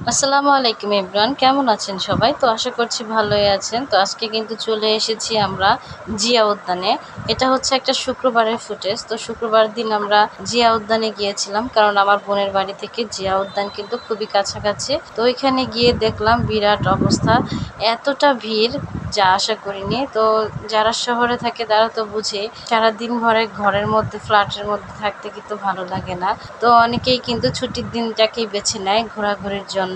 আসসালামু আলাইকুম ইমরান, কেমন আছেন সবাই? তো আশা করছি ভালোই আছেন। তো আজকে কিন্তু চলে এসেছি আমরা জিয়া উদ্যানে। এটা হচ্ছে একটা শুক্রবারের ফুটেজ। তো শুক্রবার দিন আমরা জিয়া উদ্যানে গিয়েছিলাম, কারণ আমার বোনের বাড়ি থেকে জিয়া উদ্যান কিন্তু খুবই কাছাকাছি। তো ওইখানে গিয়ে দেখলাম বিরাট অবস্থা, এতটা ভিড় যা আশা করিনি। তো যারা শহরে থাকে তারা তো বুঝে, সারাদিন ভরে ঘরের মধ্যে ফ্ল্যাটের মধ্যে থাকতে কিন্তু ভালো লাগে না। তো অনেকেই কিন্তু ছুটির দিনটাকেই বেছে নেয় ঘোরাঘুরির জন্য।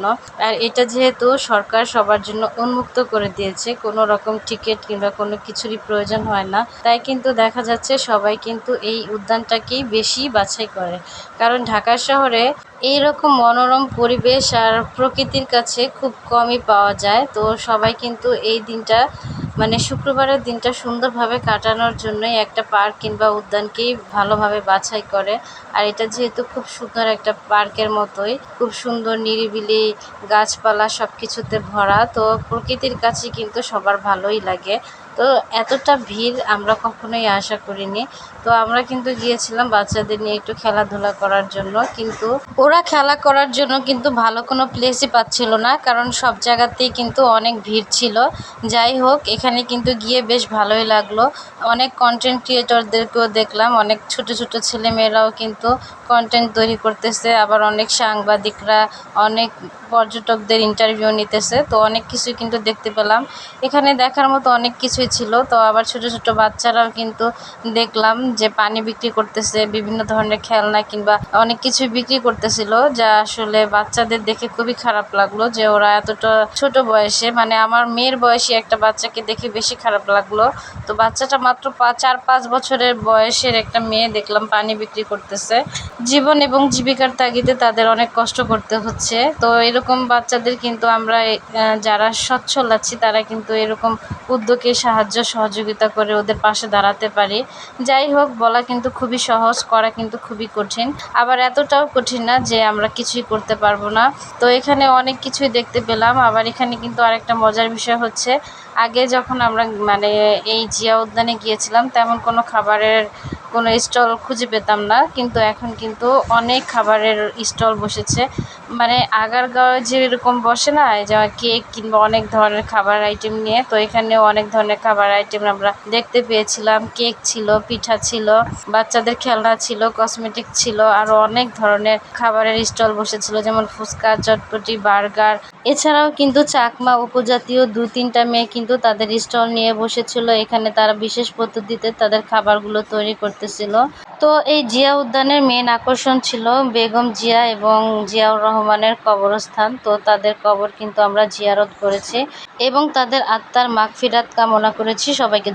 আর এটা যেহেতু সরকার সবার জন্য উন্মুক্ত করে দিয়েছে, কোনো রকম টিকিট কিংবা কোনো কিছুরই প্রয়োজন হয় না, তাই কিন্তু দেখা যাচ্ছে সবাই কিন্তু এই উদ্যানটাকেই বেশি বাছাই করে। কারণ ঢাকা শহরে এইরকম মনোরম পরিবেশ আর প্রকৃতির কাছে খুব কমই পাওয়া যায়। তো সবাই কিন্তু এই দিনটা, মানে শুক্রবারের দিনটা সুন্দরভাবে কাটানোর জন্যই একটা পার্ক কিংবা উদ্যানকেই ভালোভাবে বাছাই করে। আর এটা যেহেতু খুব সুন্দর একটা পার্কের মতোই, খুব সুন্দর নিরিবিলি গাছপালা সব কিছুতে ভরা, তো প্রকৃতির কাছে কিন্তু সবার ভালোই লাগে। তো এতটা ভিড় আমরা কখনোই আশা করিনি। তো আমরা কিন্তু গিয়েছিলাম বাচ্চাদের নিয়ে একটু খেলাধুলা করার জন্য, কিন্তু ওরা খেলা করার জন্য কিন্তু ভালো কোনো প্লেসই পাচ্ছিল না, কারণ সব জায়গাতেই কিন্তু অনেক ভিড় ছিল। যাই হোক, এখানে কিন্তু গিয়ে বেশ ভালোই লাগলো। অনেক কন্টেন্ট ক্রিয়েটরদেরকেও দেখলাম, অনেক ছোট ছোট ছেলেমেয়েরাও কিন্তু কন্টেন্ট তৈরি করতেছে, আবার অনেক সাংবাদিকরা, অনেক পর্যটকদের ইন্টারভিউ নিতেছে। তো অনেক কিছুই কিন্তু দেখতে পেলাম। এখানে দেখার মতো অনেক কিছুই ছিল। তো আবার ছোট ছোট বাচ্চারাও কিন্তু দেখলাম যে পানি বিক্রি করতেছে, বিভিন্ন ধরনের খেলনা কিংবা অনেক কিছুই বিক্রি করতেছিল, যা আসলে বাচ্চাদের দেখে খুবই খারাপ লাগলো যে ওরা এতটা ছোট বয়সে, মানে আমার মেয়ের বয়সী একটা বাচ্চাকে দেখে বেশি খারাপ লাগলো। তো বাচ্চাটা মাত্র 4-5 বছরের বয়সের একটা মেয়ে দেখলাম পানি বিক্রি করতেছে। জীবন এবং জীবিকার তাগিদে তাদের অনেক কষ্ট করতে হচ্ছে। তো এরকম বাচ্চাদের কিন্তু আমরা যারা সচ্ছল আছি তারা কিন্তু এরকম উদ্যোগে সাহায্য সহযোগিতা করে ওদের পাশে দাঁড়াতে পারি। যাই হোক, বলা কিন্তু খুবই সহজ, করা কিন্তু খুবই কঠিন। আবার এতটাও কঠিন না যে আমরা কিছুই করতে পারবো না। তো এখানে অনেক কিছুই দেখতে পেলাম। আবার এখানে কিন্তু আরেকটা মজার বিষয় হচ্ছে, আগে যখন আমরা মানে এই জিয়া উদ্যানে গিয়েছিলাম তেমন কোনো খাবারের কোনো স্টল খুঁজে পেতাম না, কিন্তু এখন কিন্তু অনেক খাবারের স্টল বসেছে। মানে আগারগাঁওয়ে যেরকম বসে না, এই যে কেক কিংবা অনেক ধরনের খাবার আইটেম নিয়ে, তো এখানেও অনেক ধরনের খাবার আইটেম আমরা দেখতে পেয়েছিলাম। কেক ছিল, পিঠা ছিল, বাচ্চাদের খেলনা ছিল, কসমেটিক ছিল, আরও অনেক ধরনের খাবারের স্টল বসেছিল, যেমন ফুচকা, চটপটি, বার্গার। এছাড়াও কিন্তু চাকমা উপজাতীয় 2-3টা মেয়ে কিন্তু তাদের স্টল নিয়ে বসেছিল। এখানে তারা বিশেষ পদ্ধতিতে তাদের খাবারগুলো তৈরি করতেছিল। তো এই জিয়া উদ্যানের মেন আকর্ষণ ছিল বেগম জিয়া এবং জিয়াউর রহমানের কবরস্থান। তো তাদের কবর কিন্তু আমরা জিয়ারত করেছি এবং তাদের আত্মার মাগফিরাত কামনা করেছি। সবাইকে